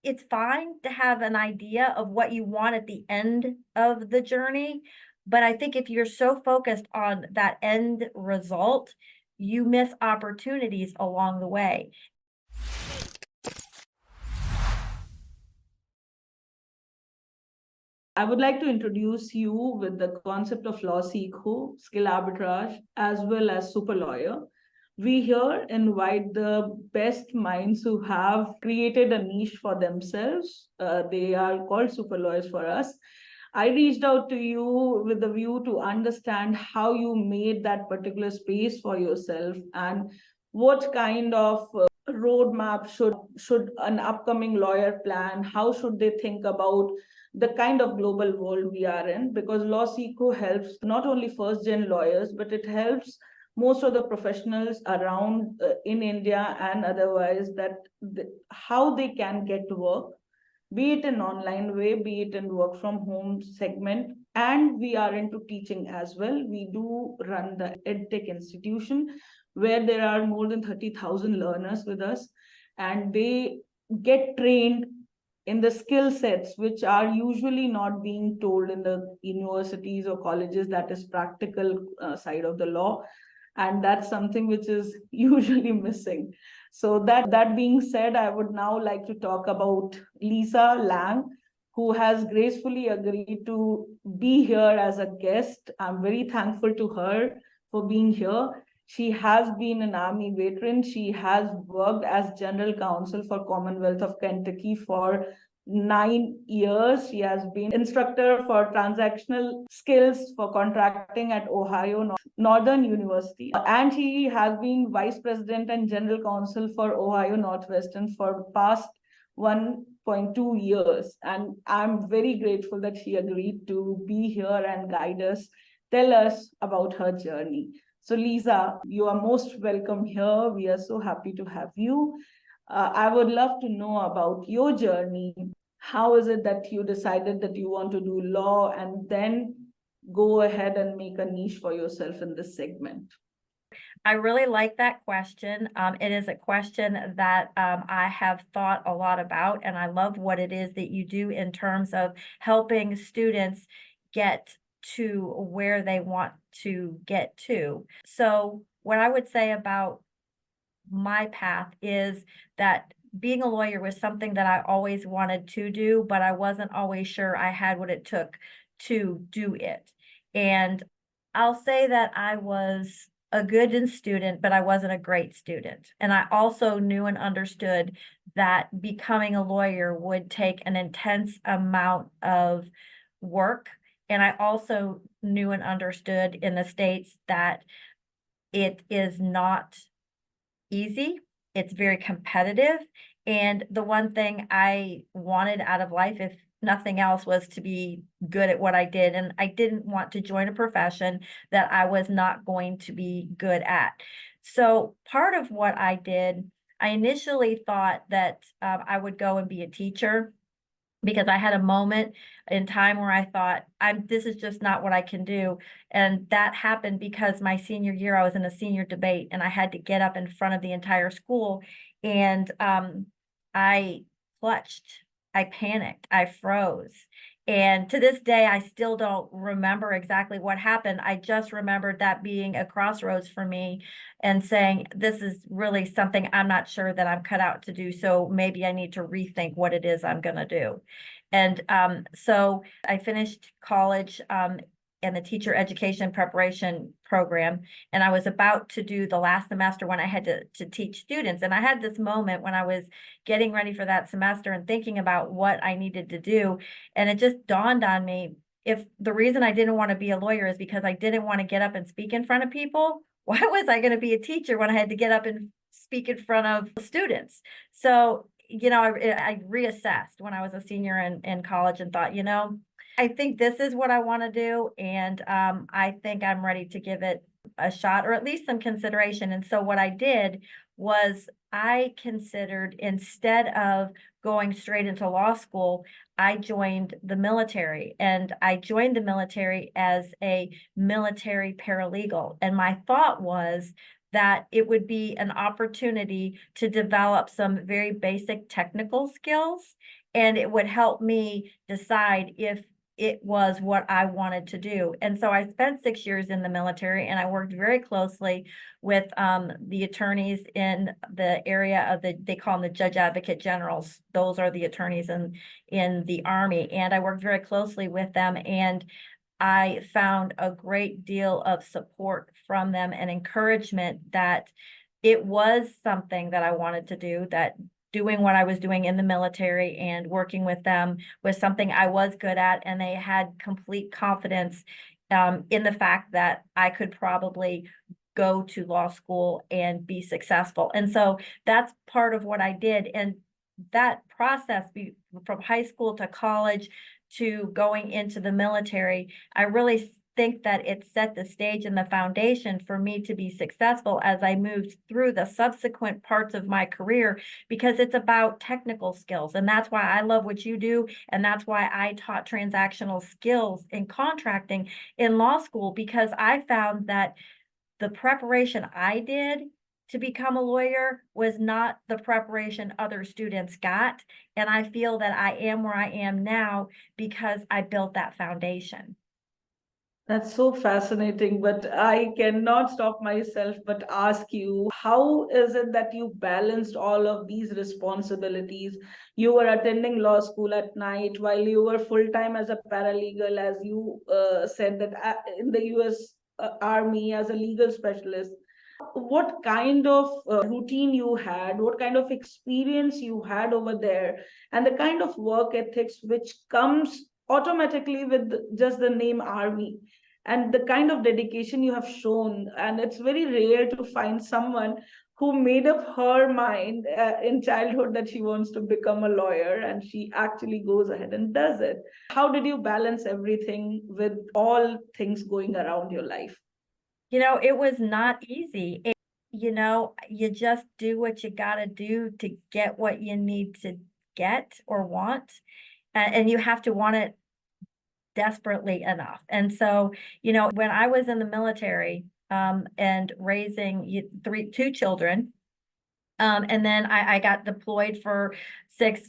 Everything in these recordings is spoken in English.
it's fine to have an idea of what you want at the end of the journey. But I think if you're so focused on that end result, you miss opportunities along the way. I would like to introduce you with the concept of LawSikho, skill arbitrage, as well as super lawyer. We here invite the best minds who have created a niche for themselves. They are called super lawyers for us. I reached out to you with the view to understand how you made that particular space for yourself and what kind of roadmap should an upcoming lawyer plan, how should they think about the kind of global world we are in, because LawSikho helps not only first gen lawyers, but it helps most of the professionals around in India and otherwise how they can get to work, be it in online way, be it in work from home segment. And we are into teaching as well. We do run the EdTech institution where there are more than 30,000 learners with us, and they get trained in the skill sets which are usually not being told in the universities or colleges, that is practical side of the law, and that's something which is usually missing. So that being said, I would now like to talk about Lisa Lang, who has gracefully agreed to be here as a guest. I'm very thankful to her for being here. She has been an Army veteran. She has worked as General Counsel for Commonwealth of Kentucky for 9 years. She has been instructor for transactional skills for contracting at Ohio Northern University. And she has been Vice President and General Counsel for Ohio Northwestern for past 1.2 years. And I'm very grateful that she agreed to be here and guide us, tell us about her journey. So Lisa, you are most welcome here. We are so happy to have you. I would love to know about your journey. How is it that you decided that you want to do law and then go ahead and make a niche for yourself in this segment? I really like that question. It is a question that I have thought a lot about, and I love what it is that you do in terms of helping students get to where they want to get to. So what I would say about my path is that being a lawyer was something that I always wanted to do, but I wasn't always sure I had what it took to do it. And I'll say that I was a good student, but I wasn't a great student. And I also knew and understood that becoming a lawyer would take an intense amount of work. And I also knew and understood in the States that it is not easy. It's very competitive. And the one thing I wanted out of life, if nothing else, was to be good at what I did. And I didn't want to join a profession that I was not going to be good at. So part of what I did, I initially thought that I would go and be a teacher, because I had a moment in time where I thought, this is just not what I can do. And that happened because my senior year, I was in a senior debate and I had to get up in front of the entire school. And I clutched, I panicked, I froze. And to this day, I still don't remember exactly what happened. I just remembered that being a crossroads for me and saying, this is really something I'm not sure that I'm cut out to do. So maybe I need to rethink what it is I'm going to do. And so I finished college in the teacher education preparation program. And I was about to do the last semester when I had to teach students. And I had this moment when I was getting ready for that semester and thinking about what I needed to do. And it just dawned on me, if the reason I didn't want to be a lawyer is because I didn't want to get up and speak in front of people, why was I going to be a teacher when I had to get up and speak in front of students? So, I reassessed when I was a senior in college and thought, I think this is what I want to do. And I think I'm ready to give it a shot, or at least some consideration. And so what I did was I considered, instead of going straight into law school, I joined the military. And I joined the military as a military paralegal. And my thought was that it would be an opportunity to develop some very basic technical skills and it would help me decide if it was what I wanted to do. And so I spent 6 years in the military, and I worked very closely with the attorneys in the area of they call them the judge advocate generals. Those are the attorneys in the Army. And I worked very closely with them, and I found a great deal of support from them and encouragement that it was something that I wanted to do, that doing what I was doing in the military and working with them was something I was good at, and they had complete confidence in the fact that I could probably go to law school and be successful. And so that's part of what I did. And that process from high school to college to going into the military, I really think that it set the stage and the foundation for me to be successful as I moved through the subsequent parts of my career, because it's about technical skills. And that's why I love what you do. And that's why I taught transactional skills in contracting in law school, because I found that the preparation I did to become a lawyer was not the preparation other students got. And I feel that I am where I am now because I built that foundation. That's so fascinating, but I cannot stop myself but ask you, how is it that you balanced all of these responsibilities? You were attending law school at night while you were full time as a paralegal, as you said that in the US Army as a legal specialist. What kind of routine you had, what kind of experience you had over there, and the kind of work ethics which comes automatically with just the name Army, and the kind of dedication you have shown. And it's very rare to find someone who made up her mind in childhood that she wants to become a lawyer, and she actually goes ahead and does it. How did you balance everything with all things going around your life? It was not easy. You just do what you got to do to get what you need to get or want. And you have to want it desperately enough. And so, when I was in the military, and raising two children, and then I got deployed for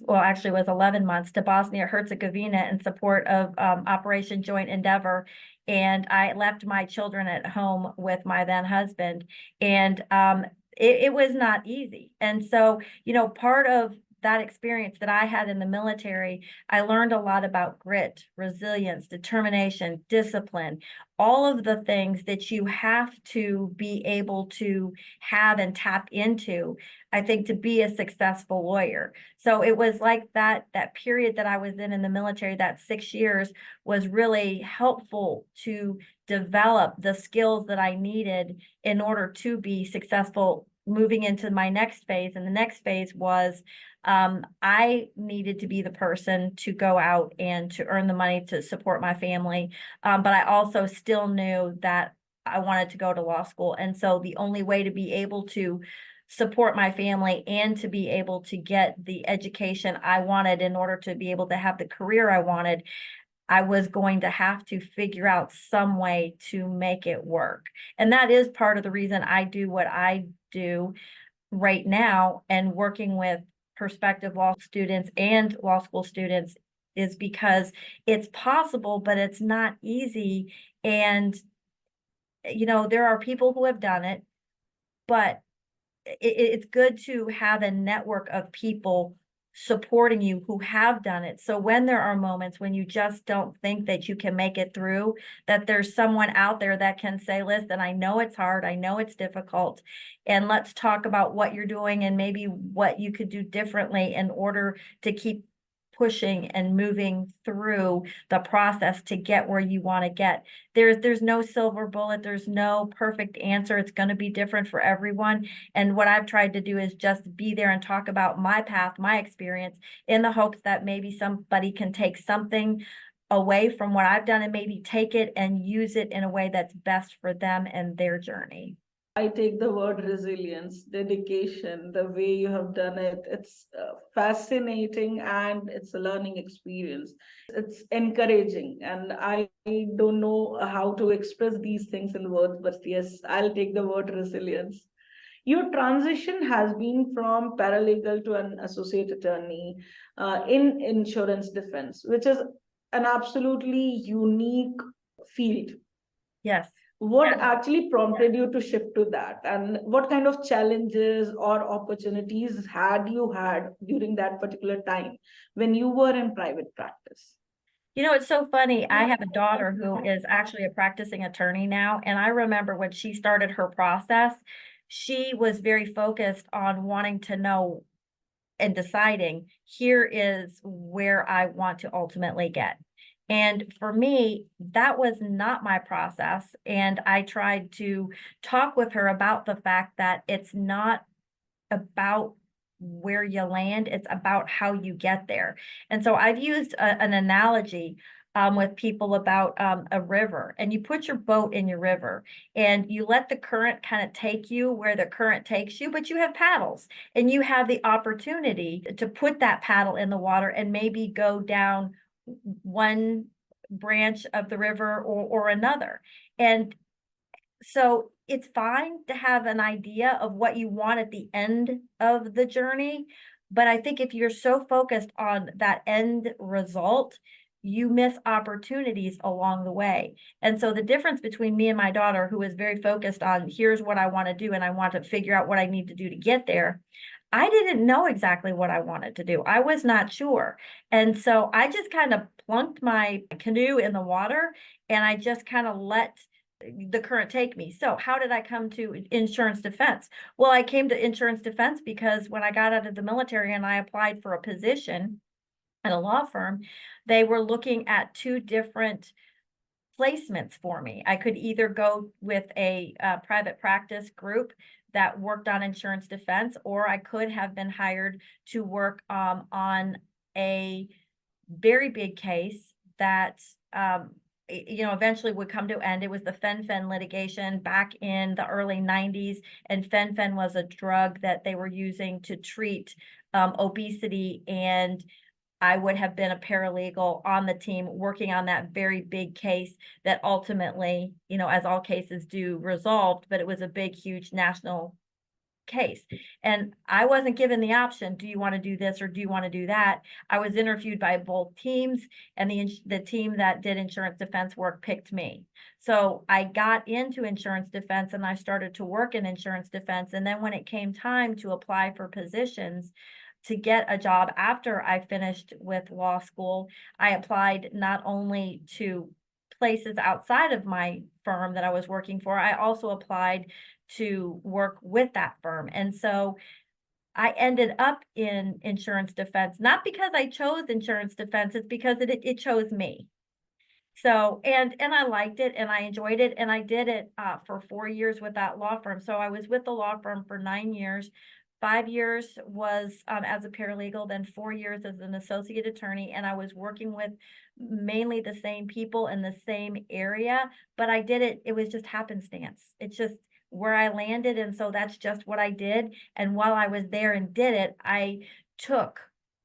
well, actually it was 11 months to Bosnia Herzegovina in support of Operation Joint Endeavor. And I left my children at home with my then husband. And it was not easy. And so, part of that experience that I had in the military, I learned a lot about grit, resilience, determination, discipline, all of the things that you have to be able to have and tap into, I think, to be a successful lawyer. So it was like that period that I was in the military, that 6 years, was really helpful to develop the skills that I needed in order to be successful moving into my next phase. And the next phase was I needed to be the person to go out and to earn the money to support my family. But I also still knew that I wanted to go to law school. And so the only way to be able to support my family and to be able to get the education I wanted in order to be able to have the career I wanted, I was going to have to figure out some way to make it work. And that is part of the reason I do what I do right now, and working with prospective law students and law school students, is because it's possible, but it's not easy. And, there are people who have done it, but it's good to have a network of people supporting you who have done it. So when there are moments when you just don't think that you can make it through, that there's someone out there that can say, listen, I know it's hard, I know it's difficult, and let's talk about what you're doing and maybe what you could do differently in order to keep pushing and moving through the process to get where you want to get. There's no silver bullet, there's no perfect answer. It's going to be different for everyone. And what I've tried to do is just be there and talk about my path, my experience, in the hopes that maybe somebody can take something away from what I've done and maybe take it and use it in a way that's best for them and their journey. I take the word resilience, dedication, the way you have done it. It's fascinating, and it's a learning experience. It's encouraging. And I don't know how to express these things in words, but yes, I'll take the word resilience. Your transition has been from paralegal to an associate attorney in insurance defense, which is an absolutely unique field. Yes. What actually prompted you to shift to that, and what kind of challenges or opportunities had you had during that particular time when you were in private practice? You know, it's so funny. I have a daughter who is actually a practicing attorney now, and I remember when she started her process, she was very focused on wanting to know and deciding, here is where I want to ultimately get. And for me, that was not my process. And I tried to talk with her about the fact that it's not about where you land, it's about how you get there. And so I've used an analogy with people about a river, and you put your boat in your river and you let the current kind of take you where the current takes you, but you have paddles and you have the opportunity to put that paddle in the water and maybe go down one branch of the river or another. And so it's fine to have an idea of what you want at the end of the journey. But I think if you're so focused on that end result, you miss opportunities along the way. And so the difference between me and my daughter, who is very focused on here's what I want to do, and I want to figure out what I need to do to get there. I didn't know exactly what I wanted to do. I was not sure. And so I just kind of plunked my canoe in the water and I just kind of let the current take me. So how did I come to insurance defense? Well, I came to insurance defense because when I got out of the military and I applied for a position at a law firm, they were looking at two different placements for me. I could either go with a private practice group that worked on insurance defense, or I could have been hired to work on a very big case that eventually would come to end. It was the fen-phen litigation back in the early 90s, and fen-phen was a drug that they were using to treat obesity, and I would have been a paralegal on the team working on that very big case that ultimately, as all cases do, resolved, but it was a big, huge national case. And I wasn't given the option, do you want to do this or do you want to do that? I was interviewed by both teams, and the team that did insurance defense work picked me. So I got into insurance defense and I started to work in insurance defense. And then when it came time to apply for positions to get a job after I finished with law school, I applied not only to places outside of my firm that I was working for, I also applied to work with that firm. And so I ended up in insurance defense, not because I chose insurance defense, it's because it chose me. So, and I liked it and I enjoyed it, and I did it for 4 years with that law firm. So I was with the law firm for 9 years. 5 years was as a paralegal, then 4 years as an associate attorney, and I was working with mainly the same people in the same area, but I did it, it was just happenstance. It's just where I landed, and so that's just what I did. And while I was there and did it, I took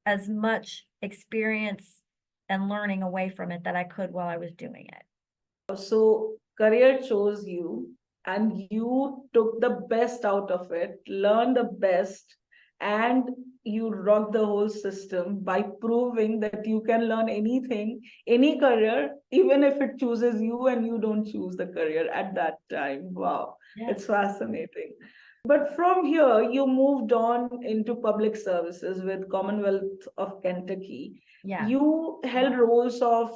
as much experience and learning away from it that I could while I was doing it. So career chose you, and you took the best out of it, learned the best, and you rocked the whole system by proving that you can learn anything, any career, even if it chooses you and you don't choose the career at that time. Wow, Yeah. it's fascinating. But from here, you moved on into public services with Commonwealth of Kentucky. Yeah. You held roles of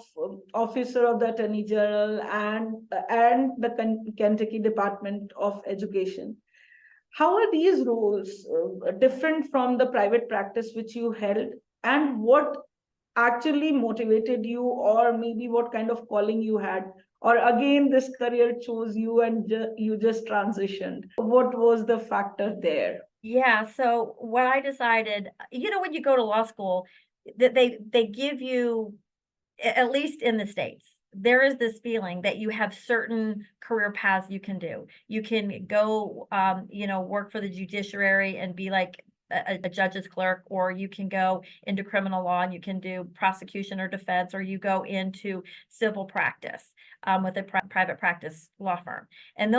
officer of the Attorney General and the Kentucky Department of Education. How are these roles different from the private practice which you held, and what actually motivated you, or maybe what kind of calling you had, or again this career chose you and you just transitioned? What was the factor there? Yeah, so what I decided, when you go to law school, that they give you, at least in the States, there is this feeling that you have certain career paths you can do. You can go, work for the judiciary and be like a judge's clerk, or you can go into criminal law and you can do prosecution or defense, or you go into civil practice with a private practice law firm. And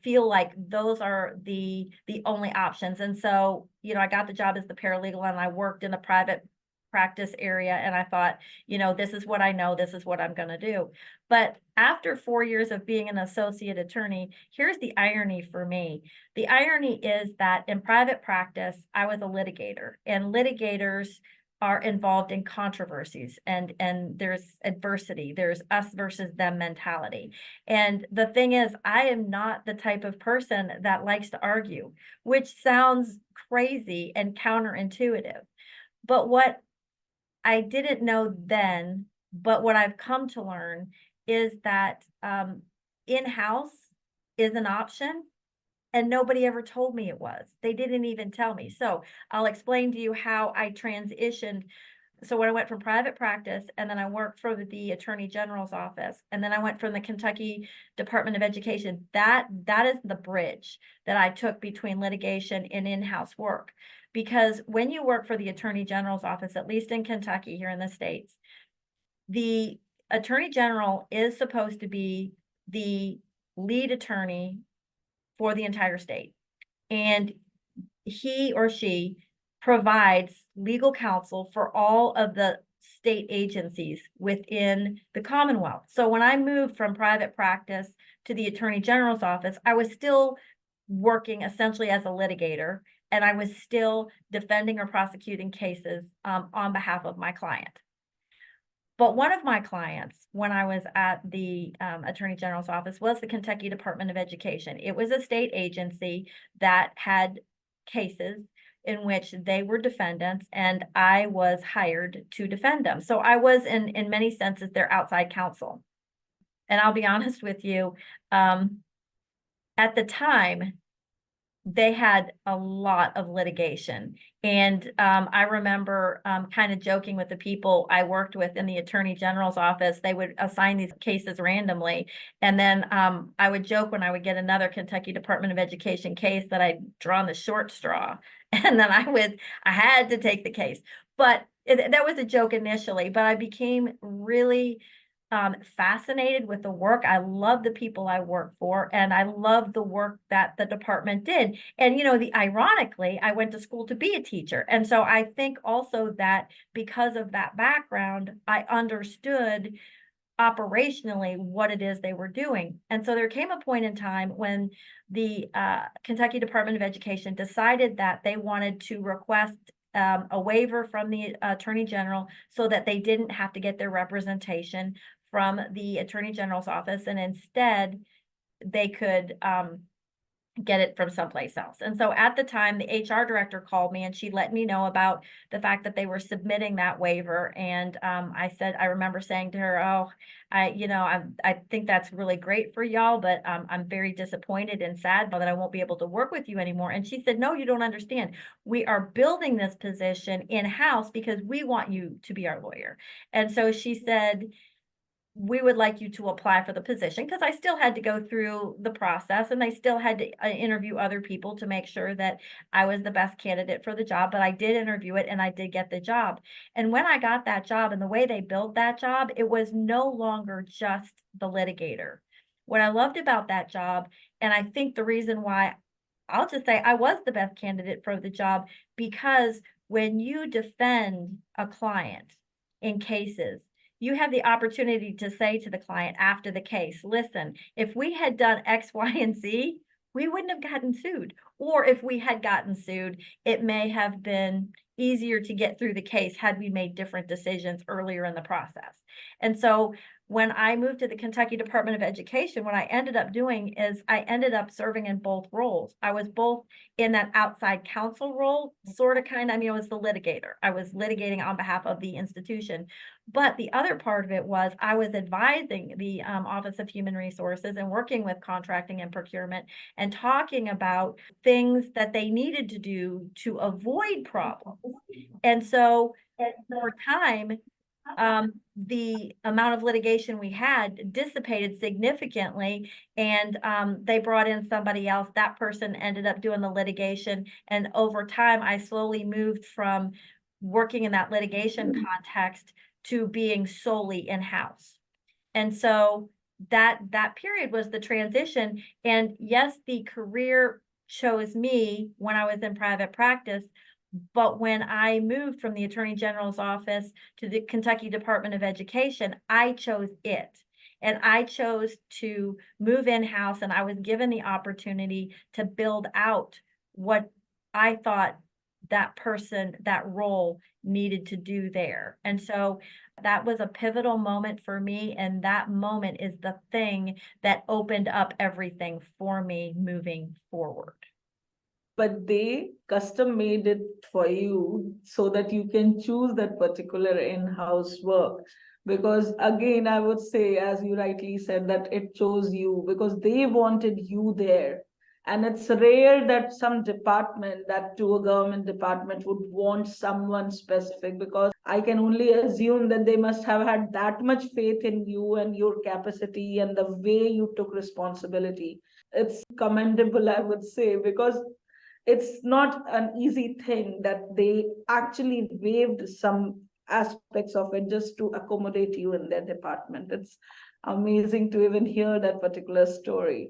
feel like those are the only options. And so, you know, I got the job as the paralegal and I worked in the private practice area, and I thought, you know, this is what I know, this is what I'm going to do. But after 4 years of being an associate attorney, here's the irony for me. The irony is that in private practice, I was a litigator, and litigators are involved in controversies, and there's adversity, there's us versus them mentality. And the thing is, I am not the type of person that likes to argue, which sounds crazy and counterintuitive. But what I didn't know then, but what I've come to learn is that in-house is an option, and nobody ever told me it was. They didn't even tell me. So I'll explain to you how I transitioned. So when I went from private practice, and then I worked for the Attorney General's office, and then I went from the Kentucky Department of Education, that is the bridge that I took between litigation and in-house work. Because when you work for the Attorney General's office, at least in Kentucky, here in the States, the Attorney General is supposed to be the lead attorney for the entire state. And he or she provides legal counsel for all of the state agencies within the Commonwealth. So when I moved from private practice to the Attorney General's office, I was still working essentially as a litigator, and I was still defending or prosecuting cases on behalf of my client. But one of my clients, when I was at the Attorney General's office, was the Kentucky Department of Education. It was a state agency that had cases in which they were defendants, and I was hired to defend them. So I was, in many senses, their outside counsel. And I'll be honest with you, at the time, they had a lot of litigation. And I remember kind of joking with the people I worked with in the Attorney General's office. They would assign these cases randomly. And then I would joke when I would get another Kentucky Department of Education case that I'd drawn the short straw. And then I had to take the case. But that was a joke initially, but I became really fascinated with the work. I love the people I work for, and I love the work that the department did. And, you know, ironically, I went to school to be a teacher. And so I think also that because of that background, I understood operationally what it is they were doing. And so there came a point in time when the Kentucky Department of Education decided that they wanted to request a waiver from the Attorney General so that they didn't have to get their representation from the Attorney General's office, and instead they could get it from someplace else. And so at the time, the HR director called me and she let me know about the fact that they were submitting that waiver. And I remember saying to her, oh, I think that's really great for y'all, but I'm very disappointed and sad that I won't be able to work with you anymore. And she said, no, you don't understand. We are building this position in-house because we want you to be our lawyer. And so she said, we would like you to apply for the position, because I still had to go through the process and I still had to interview other people to make sure that I was the best candidate for the job. But I did interview it and I did get the job. And when I got that job and the way they built that job, it was no longer just the litigator. What I loved about that job, and I think the reason why I'll just say I was the best candidate for the job, because when you defend a client in cases, you have the opportunity to say to the client after the case, listen, if we had done X, Y, and Z, we wouldn't have gotten sued. Or if we had gotten sued, it may have been easier to get through the case had we made different decisions earlier in the process. And so when I moved to the Kentucky Department of Education, what I ended up doing is I ended up serving in both roles. I was both in that outside counsel role, sort of kind of, I was the litigator. I was litigating on behalf of the institution. But the other part of it was I was advising the Office of Human Resources and working with contracting and procurement and talking about things that they needed to do to avoid problems. And so over time, the amount of litigation we had dissipated significantly, and they brought in somebody else. That person ended up doing the litigation, and over time, I slowly moved from working in that litigation context to being solely in-house. And so that period was the transition. And yes, the career chose me when I was in private practice, but when I moved from the Attorney General's office to the Kentucky Department of Education, I chose it. And I chose to move in-house, and I was given the opportunity to build out what I thought that person, that role needed to do there. And so that was a pivotal moment for me, and that moment is the thing that opened up everything for me moving forward. But they custom made it for you so that you can choose that particular in-house work. Because again, I would say, as you rightly said, that it chose you because they wanted you there. And it's rare that some department, that to a government department, would want someone specific, because I can only assume that they must have had that much faith in you and your capacity and the way you took responsibility. It's commendable, I would say, because it's not an easy thing that they actually waived some aspects of it just to accommodate you in their department. It's amazing to even hear that particular story.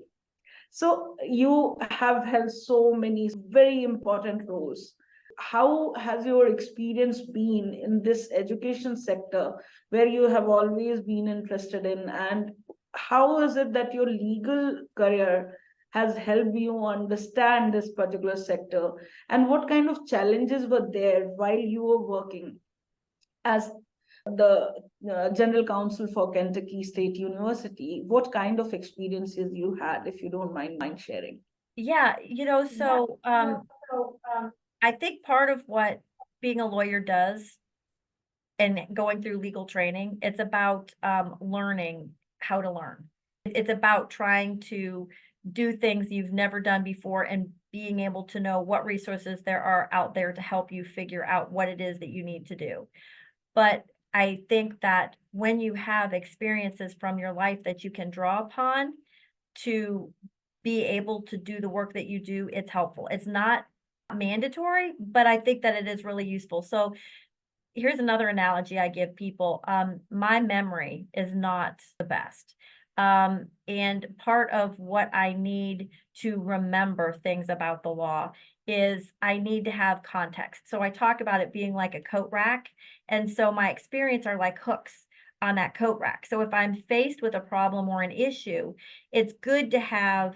So you have held so many very important roles. How has your experience been in this education sector where you have always been interested in? And how is it that your legal career has helped you understand this particular sector? And what kind of challenges were there while you were working as the general counsel for Kentucky State University? What kind of experiences you had, if you don't mind sharing? Yeah, I think part of what being a lawyer does and going through legal training, it's about learning how to learn. It's about trying to do things you've never done before and being able to know what resources there are out there to help you figure out what it is that you need to do. But I think that when you have experiences from your life that you can draw upon to be able to do the work that you do, it's helpful. It's not mandatory, but I think that it is really useful. So here's another analogy I give people. My memory is not the best. And part of what I need to remember things about the law is I need to have context. So I talk about it being like a coat rack. And so my experience are like hooks on that coat rack. So if I'm faced with a problem or an issue, it's good to have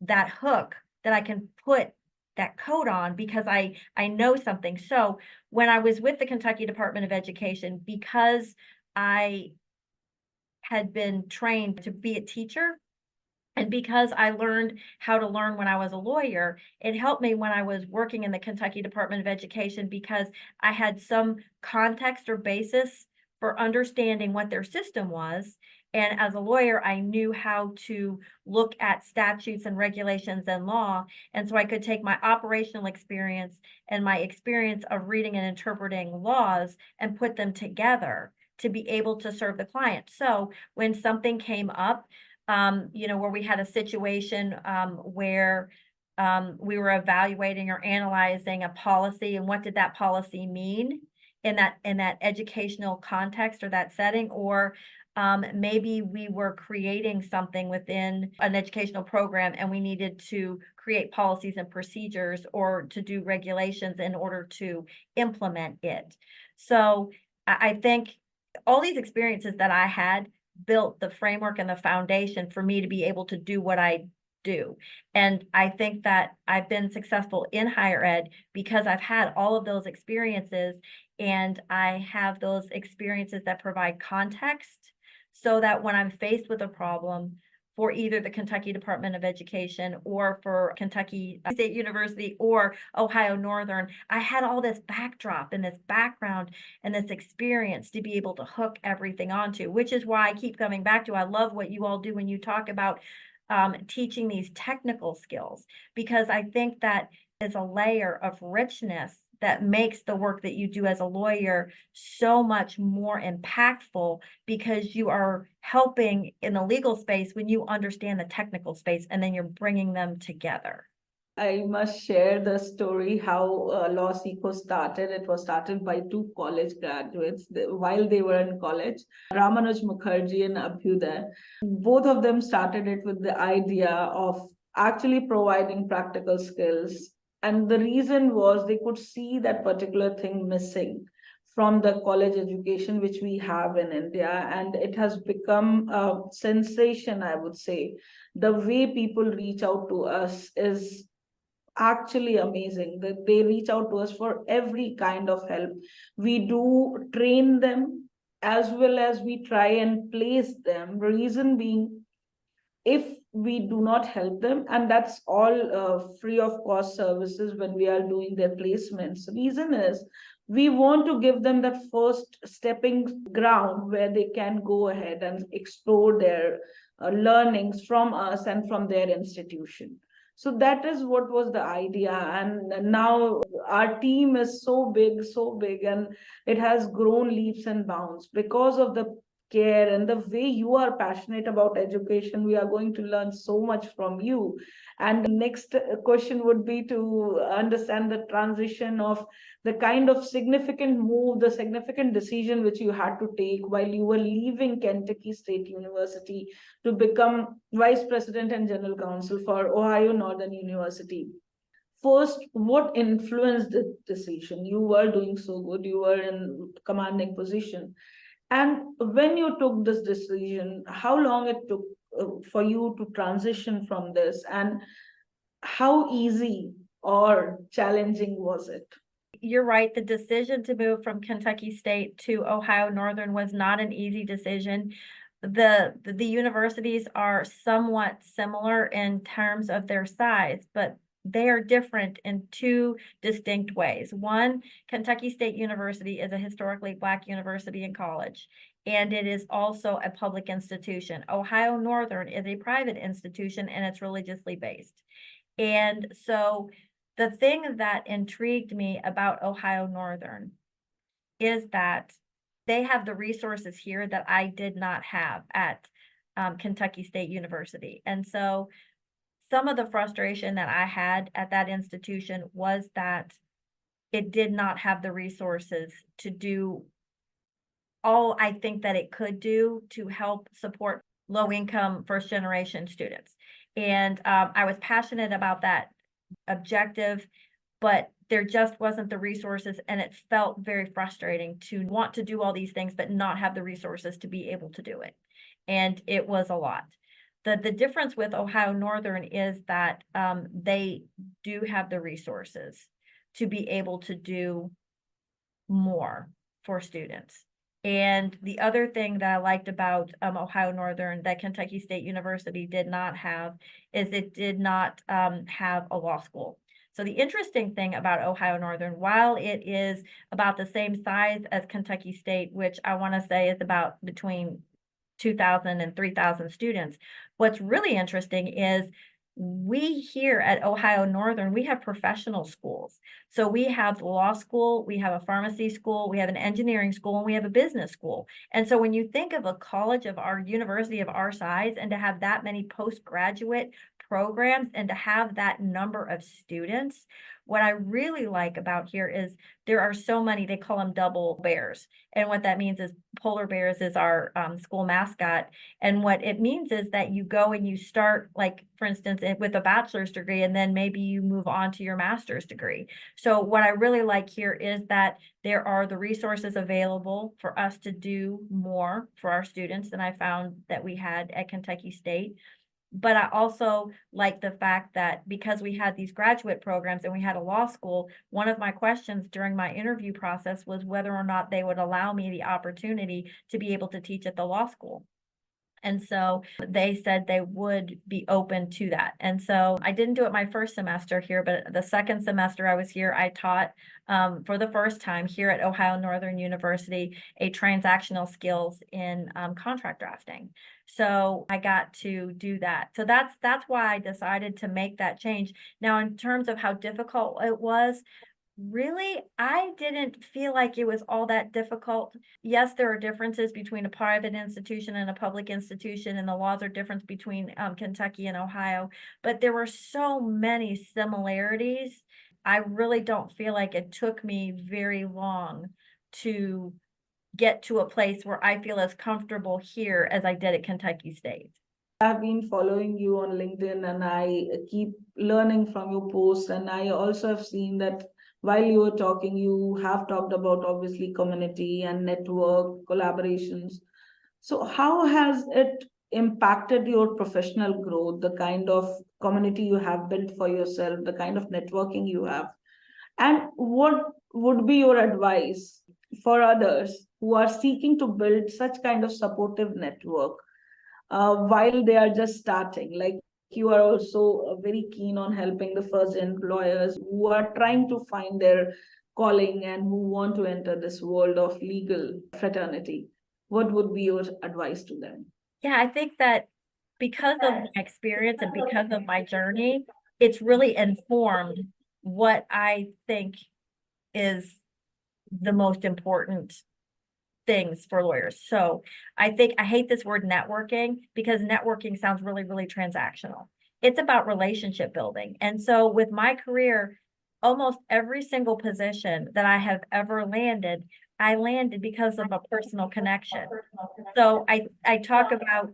that hook that I can put that coat on because I know something. So when I was with the Kentucky Department of Education, because I had been trained to be a teacher, and because I learned how to learn when I was a lawyer, it helped me when I was working in the Kentucky Department of Education because I had some context or basis for understanding what their system was. And as a lawyer, I knew how to look at statutes and regulations and law. And so I could take my operational experience and my experience of reading and interpreting laws and put them together to be able to serve the client. So when something came up, where we had a situation where we were evaluating or analyzing a policy and what did that policy mean in that educational context or that setting, or maybe we were creating something within an educational program and we needed to create policies and procedures or to do regulations in order to implement it. So I think all these experiences that I had built the framework and the foundation for me to be able to do what I do. And I think that I've been successful in higher ed because I've had all of those experiences, and I have those experiences that provide context so that when I'm faced with a problem for either the Kentucky Department of Education or for Kentucky State University or Ohio Northern, I had all this backdrop and this background and this experience to be able to hook everything onto, which is why I keep coming back to, I love what you all do when you talk about teaching these technical skills, because I think that is a layer of richness that makes the work that you do as a lawyer so much more impactful, because you are helping in the legal space when you understand the technical space, and then you're bringing them together. I must share the story how LawSikho started. It was started by two college graduates while they were in college, Ramanuj Mukherjee and Abhyuday. Both of them started it with the idea of actually providing practical skills. And the reason was they could see that particular thing missing from the college education which we have in India. And it has become a sensation, I would say. The way people reach out to us is actually amazing, that they reach out to us for every kind of help. We do train them as well as we try and place them, reason being, if we do not help them, and that's all free of cost services when we are doing their placements, reason is we want to give them that first stepping ground where they can go ahead and explore their learnings from us and from their institution. So that is what was the idea. And now our team is so big, and it has grown leaps and bounds because of the care and the way you are passionate about education. We are going to learn so much from you. And the next question would be to understand the transition of the kind of significant move, the significant decision which you had to take while you were leaving Kentucky State University to become vice president and general counsel for Ohio Northern University. First, what influenced the decision? You were doing so good, you were in commanding position, and when you took this decision, how long it took for you to transition from this, and how easy or challenging was it? You're right. The decision to move from Kentucky State to Ohio Northern was not an easy decision. The universities are somewhat similar in terms of their size, but they are different in two distinct ways. One, Kentucky State University is a historically Black university and college, and it is also a public institution. Ohio Northern is a private institution, and it's religiously based. And so the thing that intrigued me about Ohio Northern is that they have the resources here that I did not have at Kentucky State University. And so some of the frustration that I had at that institution was that it did not have the resources to do all I think that it could do to help support low income first generation students. And I was passionate about that objective, but there just wasn't the resources, and it felt very frustrating to want to do all these things but not have the resources to be able to do it. And it was a lot. The difference with Ohio Northern is that they do have the resources to be able to do more for students. And the other thing that I liked about Ohio Northern that Kentucky State University did not have is it did not have a law school. So the interesting thing about Ohio Northern, while it is about the same size as Kentucky State, which I want to say is about between 2,000 and 3,000 students, what's really interesting is we here at Ohio Northern, we have professional schools. So we have law school, we have a pharmacy school, we have an engineering school, and we have a business school. And so when you think of a college of our university of our size, and to have that many postgraduate programs and to have that number of students, what I really like about here is there are so many, they call them double bears. And what that means is polar bears is our school mascot. And what it means is that you go and you start, like, for instance, with a bachelor's degree, and then maybe you move on to your master's degree. So what I really like here is that there are the resources available for us to do more for our students than I found that we had at Kentucky State. But I also like the fact that because we had these graduate programs and we had a law school, one of my questions during my interview process was whether or not they would allow me the opportunity to be able to teach at the law school. And so they said they would be open to that. And so I didn't do it my first semester here, but the second semester I was here, I taught for the first time here at Ohio Northern University a transactional skills in contract drafting. So I got to do that. So that's why I decided to make that change. Now, in terms of how difficult it was, really, I didn't feel like it was all that difficult. Yes, there are differences between a private institution and a public institution, and the laws are different between Kentucky and Ohio, but there were so many similarities. I really don't feel like it took me very long to get to a place where I feel as comfortable here as I did at Kentucky State. I've been following you on LinkedIn and I keep learning from your posts. And I also have seen that while you were talking, you have talked about obviously community and network collaborations. So, how has it impacted your professional growth, the kind of community you have built for yourself, the kind of networking you have? And what would be your advice for others who are seeking to build such kind of supportive network while they are just starting? Like, you are also very keen on helping the first employers who are trying to find their calling and who want to enter this world of legal fraternity. What would be your advice to them? Yeah, I think that because of my experience and because of my journey, it's really informed what I think is the most important things for lawyers. So I think I hate this word networking because networking sounds really, really transactional. It's about relationship building. And so with my career, almost every single position that I have ever landed, I landed because of a personal connection. So I talk about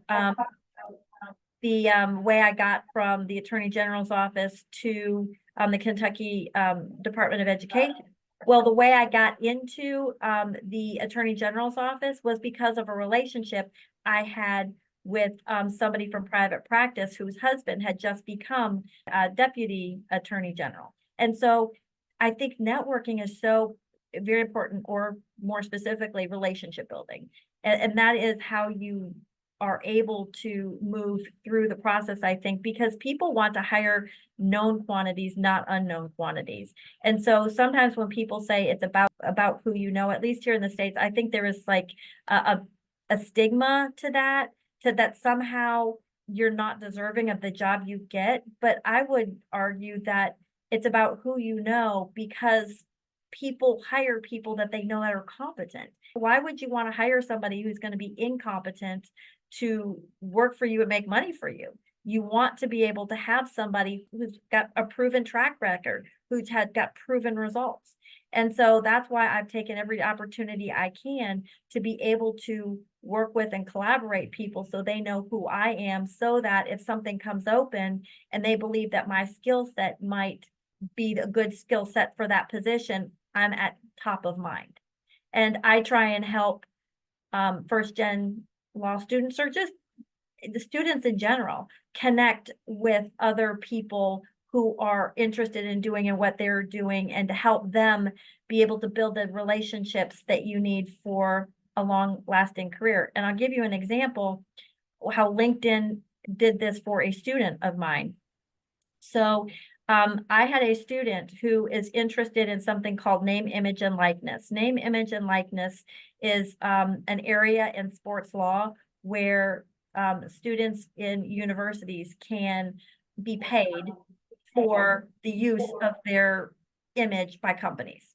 the way I got from the Attorney General's office to the Kentucky Department of Education. Well, the way I got into the Attorney General's office was because of a relationship I had with somebody from private practice whose husband had just become Deputy Attorney General. And so I think networking is so very important, or more specifically, relationship building. And that is how you are able to move through the process, I think, because people want to hire known quantities, not unknown quantities. And so sometimes when people say it's about who you know, at least here in the States, I think there is like a stigma to that somehow you're not deserving of the job you get. But I would argue that it's about who you know, because people hire people that they know that are competent. Why would you want to hire somebody who's going to be incompetent to work for you and make money for you? You want to be able to have somebody who's got a proven track record, who's got proven results. And so that's why I've taken every opportunity I can to be able to work with and collaborate people so they know who I am, so that if something comes open and they believe that my skill set might be a good skill set for that position, I'm at top of mind. And I try and help first gen law students, or just the students in general, connect with other people who are interested in doing and what they're doing, and to help them be able to build the relationships that you need for a long lasting career. And I'll give you an example how LinkedIn did this for a student of mine. So I had a student who is interested in something called name, image, and likeness. Name, image, and likeness is an area in sports law where students in universities can be paid for the use of their image by companies.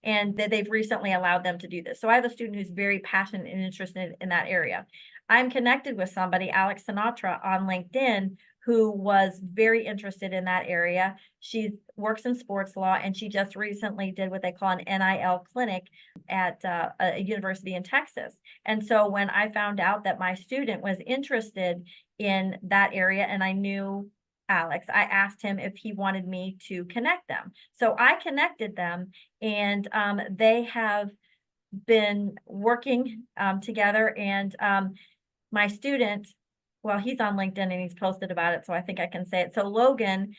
And that they've recently allowed them to do this. So I have a student who's very passionate and interested in that area. I'm connected with somebody, Alex Sinatra, on LinkedIn, who was very interested in that area. She works in sports law, and she just recently did what they call an NIL clinic at a university in Texas. And so when I found out that my student was interested in that area, and I knew Alex, I asked him if he wanted me to connect them. So I connected them, and they have been working together. And my student, well, he's on LinkedIn and he's posted about it, so I think I can say it. So Logan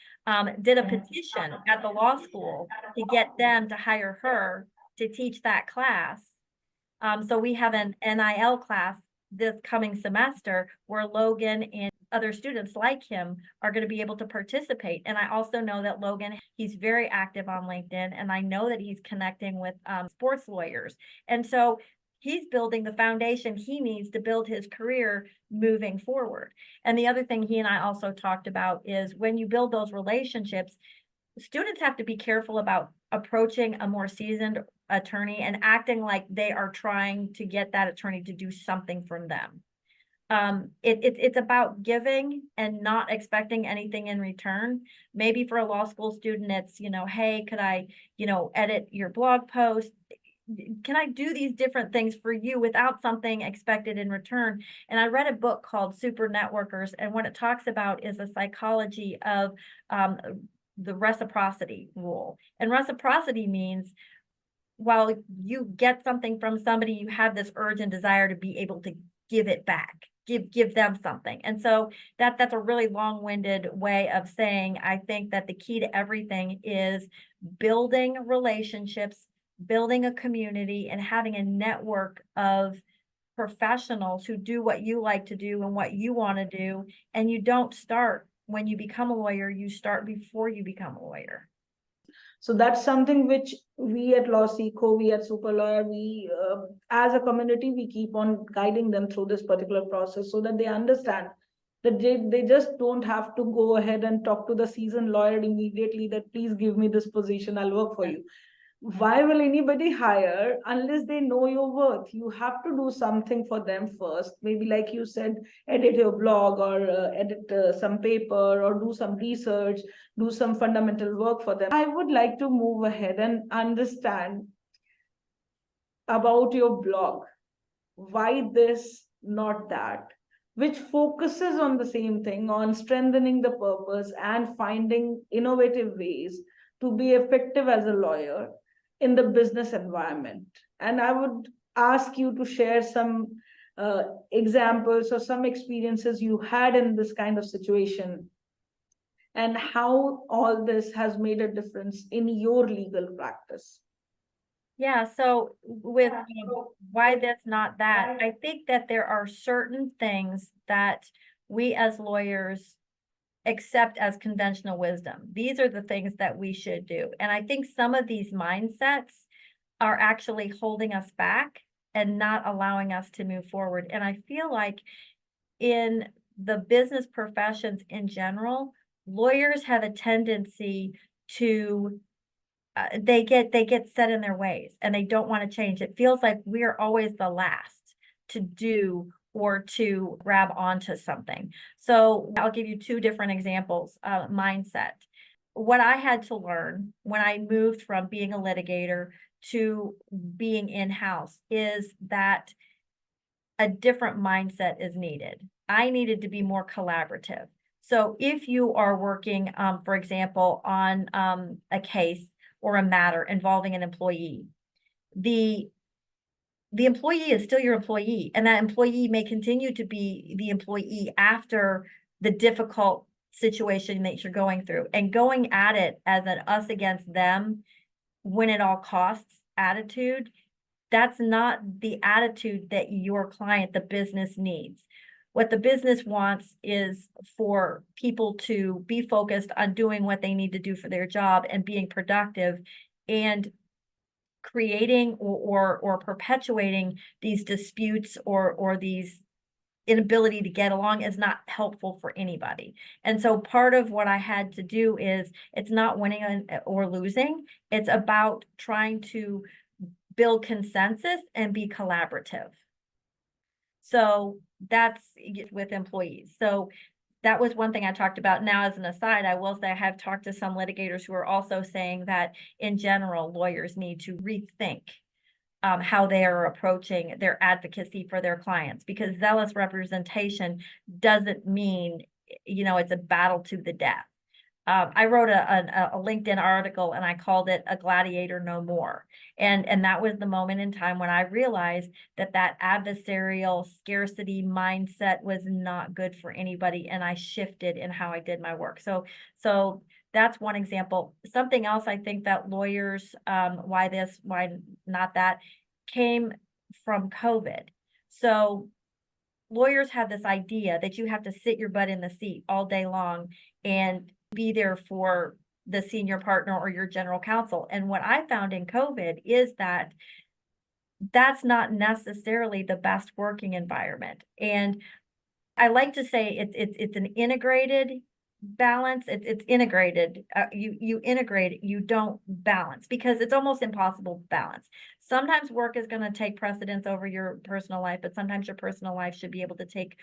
did a petition at the law school to get them to hire her to teach that class. So we have an NIL class this coming semester where Logan and other students like him are going to be able to participate. And I also know that Logan, he's very active on LinkedIn, and I know that he's connecting with sports lawyers. And so he's building the foundation he needs to build his career moving forward. And the other thing he and I also talked about is when you build those relationships, students have to be careful about approaching a more seasoned attorney and acting like they are trying to get that attorney to do something from them. It's about giving and not expecting anything in return. Maybe for a law school student, it's, hey, could I, edit your blog post? Can I do these different things for you without something expected in return? And I read a book called Super Networkers, and what it talks about is a psychology of the reciprocity rule. And reciprocity means while you get something from somebody, you have this urge and desire to be able to give it back, give them something. And so that's a really long-winded way of saying, I think that the key to everything is building relationships, building a community, and having a network of professionals who do what you like to do and what you want to do. And you don't start when you become a lawyer, you start before you become a lawyer. So that's something which we at LawSikho, we at Super Lawyer, as a community, we keep on guiding them through this particular process so that they understand that they just don't have to go ahead and talk to the seasoned lawyer immediately that please give me this position, I'll work for you. Why will anybody hire unless they know your worth? You have to do something for them first. Maybe like you said, edit your blog or edit some paper or do some research, do some fundamental work for them. I would like to move ahead and understand about your blog. Why this, not that? Which focuses on the same thing, on strengthening the purpose and finding innovative ways to be effective as a lawyer in the business environment. And I would ask you to share some examples or some experiences you had in this kind of situation and how all this has made a difference in your legal practice. Yeah, so with why this, not that, I think that there are certain things that we as lawyers accept as conventional wisdom. These are the things that we should do. And I think some of these mindsets are actually holding us back and not allowing us to move forward. And I feel like in the business professions in general, lawyers have a tendency to they get set in their ways and they don't want to change. It feels like we're always the last to do or to grab onto something. So I'll give you two different examples. Mindset. What I had to learn when I moved from being a litigator to being in-house is that a different mindset is needed. I needed to be more collaborative. So if you are working, for example, on a case or a matter involving an employee, the employee is still your employee, and that employee may continue to be the employee after the difficult situation that you're going through. And going at it as an us against them, win at all costs attitude, that's not the attitude that your client, the business, needs. What the business wants is for people to be focused on doing what they need to do for their job and being productive, and creating or perpetuating these disputes or these inability to get along is not helpful for anybody. And so part of what I had to do is, it's not winning or losing. It's about trying to build consensus and be collaborative. So that's with employees. So that was one thing I talked about. Now, as an aside, I will say I have talked to some litigators who are also saying that in general, lawyers need to rethink how they are approaching their advocacy for their clients, because zealous representation doesn't mean, it's a battle to the death. I wrote a LinkedIn article and I called it "A Gladiator No More." And that was the moment in time when I realized that adversarial scarcity mindset was not good for anybody. And I shifted in how I did my work. So that's one example. Something else I think that lawyers, why not that, came from COVID. So lawyers have this idea that you have to sit your butt in the seat all day long and be there for the senior partner or your general counsel. And what I found in COVID is that that's not necessarily the best working environment. And I like to say it's an integrated balance. It's integrated. You integrate it, you don't balance, because it's almost impossible to balance. Sometimes work is going to take precedence over your personal life, but sometimes your personal life should be able to take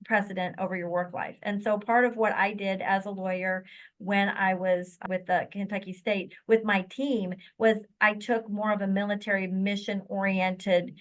precedent over your work life. And so part of what I did as a lawyer when I was with the Kentucky State with my team was I took more of a military mission oriented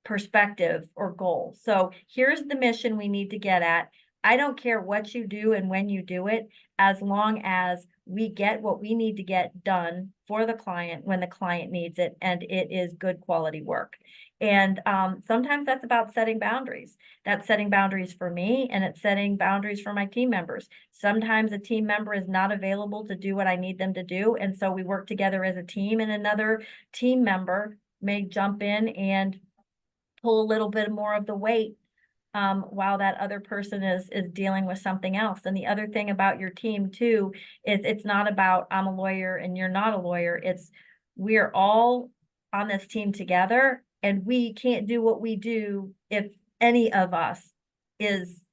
perspective or goal. So here's the mission we need to get at. I don't care what you do and when you do it, as long as we get what we need to get done for the client when the client needs it, and it is good quality work. And sometimes that's about setting boundaries. That's setting boundaries for me, and it's setting boundaries for my team members. Sometimes a team member is not available to do what I need them to do, and so we work together as a team, and another team member may jump in and pull a little bit more of the weight while that other person is dealing with something else. And the other thing about your team too is it's not about I'm a lawyer and you're not a lawyer. It's we're all on this team together, and we can't do what we do if any of us is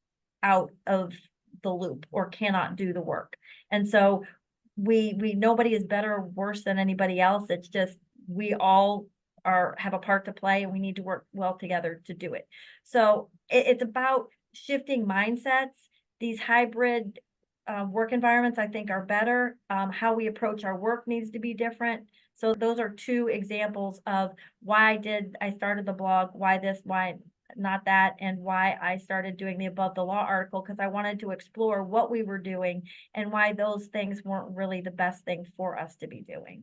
out of the loop or cannot do the work. And so we nobody is better or worse than anybody else. It's just we all have a part to play, and we need to work well together to do it. So it's about shifting mindsets. These hybrid work environments, I think, are better. How we approach our work needs to be different. So those are two examples of why I started the blog, why this, why not that, and why I started doing the Above the Law article, because I wanted to explore what we were doing and why those things weren't really the best thing for us to be doing.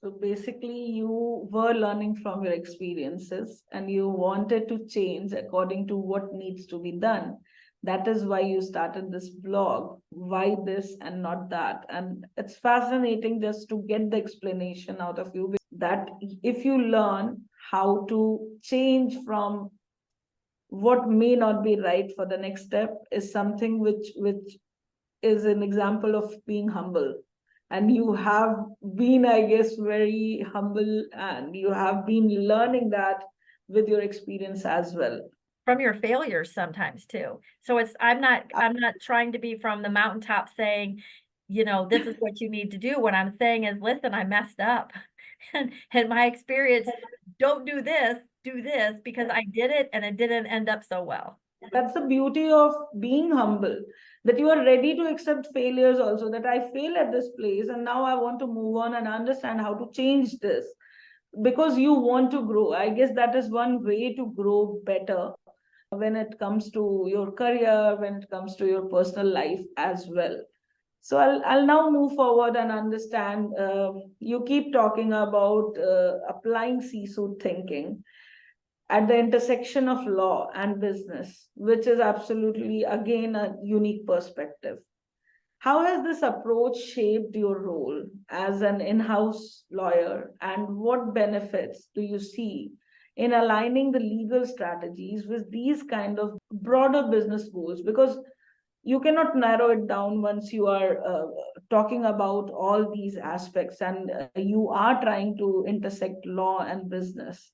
So basically, you were learning from your experiences and you wanted to change according to what needs to be done. That is why you started this blog. Why this and not that? And it's fascinating just to get the explanation out of you that if you learn how to change from what may not be right for the next step is something which is an example of being humble. And you have been, I guess, very humble, and you have been learning that with your experience as well. From your failures sometimes too. So I'm not trying to be from the mountaintop saying, this is what you need to do. What I'm saying is, listen, I messed up. And my experience, don't do this, do this, because I did it and it didn't end up so well. That's the beauty of being humble, that you are ready to accept failures also, that I fail at this place and now I want to move on and understand how to change this because you want to grow. I guess that is one way to grow better when it comes to your career, when it comes to your personal life as well. So I'll now move forward and understand. You keep talking about applying CSUIT thinking at the intersection of law and business, which is absolutely, again, a unique perspective. How has this approach shaped your role as an in house lawyer, and what benefits do you see in aligning the legal strategies with these kind of broader business goals? Because you cannot narrow it down once you are talking about all these aspects, and you are trying to intersect law and business.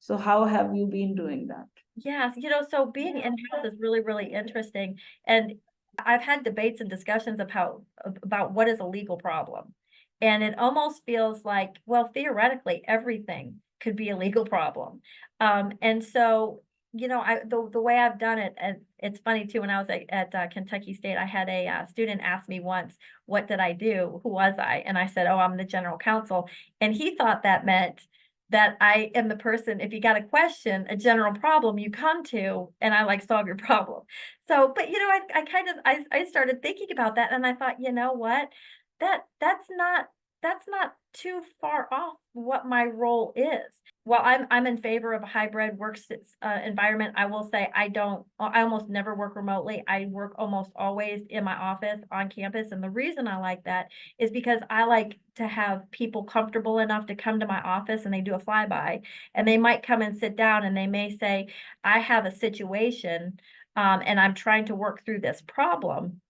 So how have you been doing that? Yes, so being in-house is really, really interesting. And I've had debates and discussions about what is a legal problem. And it almost feels like, well, theoretically, everything could be a legal problem. And so, the way I've done it, and it's funny too, when I was at Kentucky State, I had a student ask me once, what did I do? Who was I? And I said, oh, I'm the general counsel. And he thought that meant that I am the person, if you got a question, a general problem, you come to, and I solve your problem. So, but I started thinking about that, and I thought, you know what, that's not that's not too far off what my role is. While I'm in favor of a hybrid environment, I will say I almost never work remotely. I work almost always in my office on campus, and the reason I like that is because I like to have people comfortable enough to come to my office and they do a flyby, and they might come and sit down and they may say, "I have a situation, and I'm trying to work through this problem,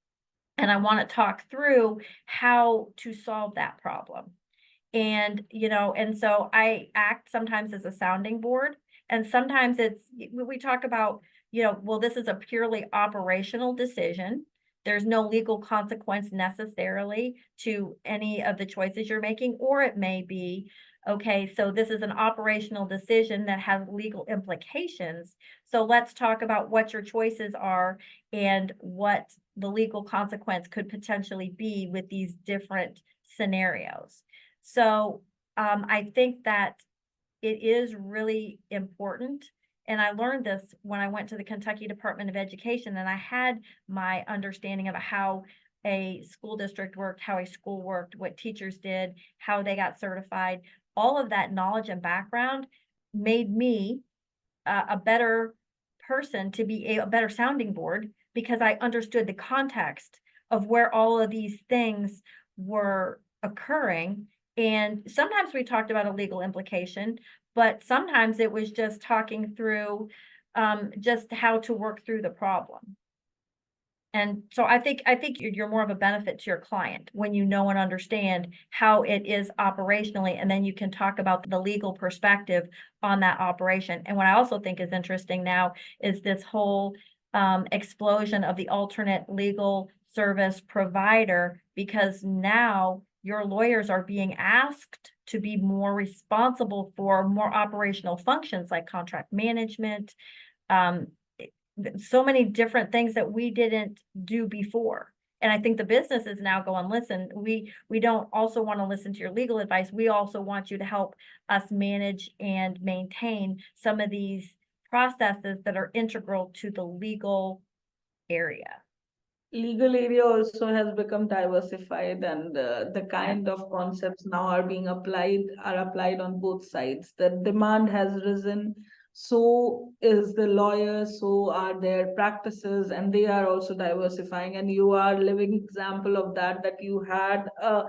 and I want to talk through how to solve that problem." And, and so I act sometimes as a sounding board, and sometimes we talk about, well, this is a purely operational decision. There's no legal consequence necessarily to any of the choices you're making, or it may be, okay, so this is an operational decision that has legal implications. So let's talk about what your choices are and what the legal consequence could potentially be with these different scenarios. So, I think that it is really important, and I learned this when I went to the Kentucky Department of Education, and I had my understanding of how a school district worked, how a school worked, what teachers did, how they got certified. All of that knowledge and background made me a better person to be a better sounding board, because I understood the context of where all of these things were occurring. And sometimes we talked about a legal implication, but sometimes it was just talking through just how to work through the problem. And so I think you're more of a benefit to your client when you know and understand how it is operationally, and then you can talk about the legal perspective on that operation. And what I also think is interesting now is this whole explosion of the alternate legal service provider, because now your lawyers are being asked to be more responsible for more operational functions like contract management, um, so many different things that we didn't do before. And I think the business is now going, listen, we don't also want to listen to your legal advice. We also want you to help us manage and maintain some of these processes that are integral to the legal area. Legal area also has become diversified, and the Yeah. kind of concepts now are applied on both sides. The demand has risen, so is the lawyers, so are their practices, and they are also diversifying. And you are living example of that you had a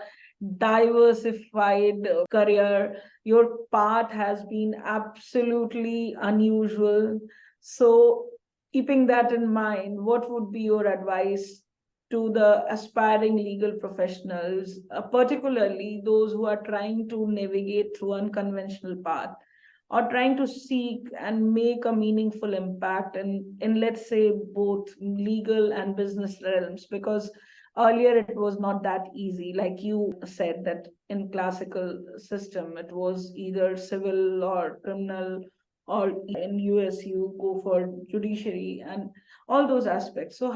diversified career. Your path has been absolutely unusual. So keeping that in mind, what would be your advice to the aspiring legal professionals, particularly those who are trying to navigate through unconventional path, or trying to seek and make a meaningful impact in let's say both legal and business realms? Because earlier it was not that easy. Like you said, that in classical system it was either civil or criminal, or in US you go for judiciary and all those aspects. So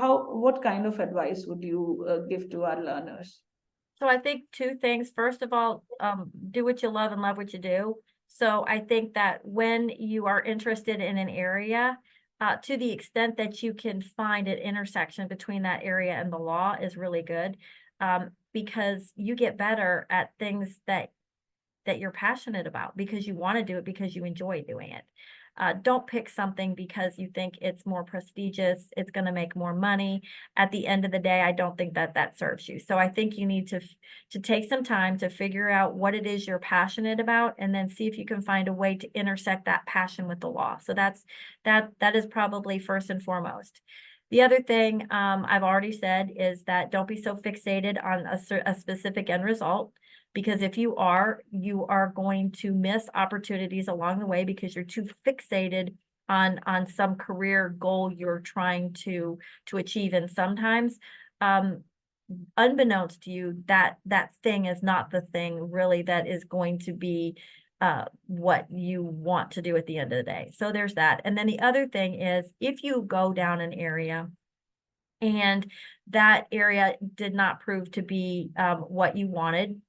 what kind of advice would you give to our learners? So I think two things. First of all, do what you love and love what you do. So I think that when you are interested in an area, to the extent that you can find an intersection between that area and the law is really good, because you get better at things that you're passionate about because you want to do it, because you enjoy doing it. Don't pick something because you think it's more prestigious, it's going to make more money. At the end of the day, I don't think that serves you. So I think you need to take some time to figure out what it is you're passionate about, and then see if you can find a way to intersect that passion with the law. So that is probably first and foremost. The other thing I've already said is that don't be so fixated on a specific end result, because if you are going to miss opportunities along the way because you're too fixated on some career goal you're trying to achieve. And sometimes, unbeknownst to you, that thing is not the thing really that is going to be what you want to do at the end of the day. So there's that. And then the other thing is, if you go down an area and that area did not prove to be what you wanted,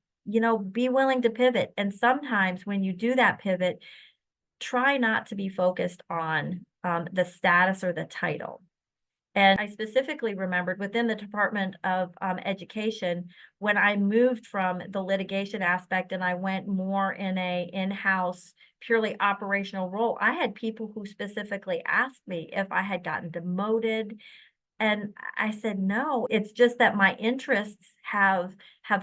be willing to pivot. And sometimes when you do that pivot, try not to be focused on the status or the title. And I specifically remembered within the Department of Education, when I moved from the litigation aspect and I went more in a in-house, purely operational role, I had people who specifically asked me if I had gotten demoted. And I said, no, it's just that my interests have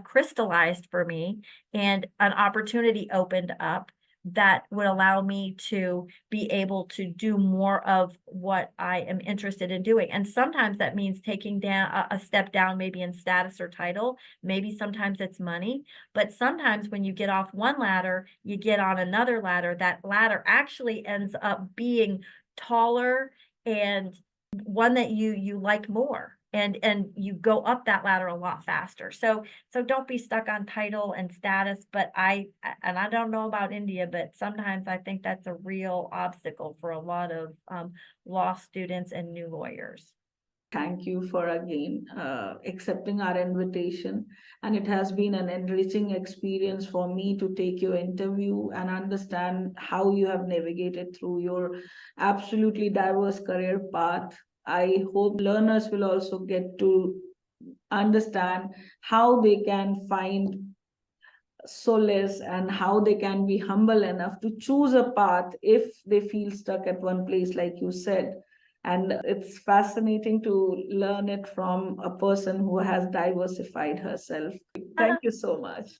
crystallized for me and an opportunity opened up that would allow me to be able to do more of what I am interested in doing. And sometimes that means taking down a step down, maybe in status or title. Maybe sometimes it's money, but sometimes when you get off one ladder, you get on another ladder. That ladder actually ends up being taller and one that you like more and you go up that ladder a lot faster. So don't be stuck on title and status, but and I don't know about India, but sometimes I think that's a real obstacle for a lot of law students and new lawyers. Thank you for again accepting our invitation. And it has been an enriching experience for me to take your interview and understand how you have navigated through your absolutely diverse career path. I hope learners will also get to understand how they can find solace and how they can be humble enough to choose a path if they feel stuck at one place, like you said. And it's fascinating to learn it from a person who has diversified herself. Thank you so much.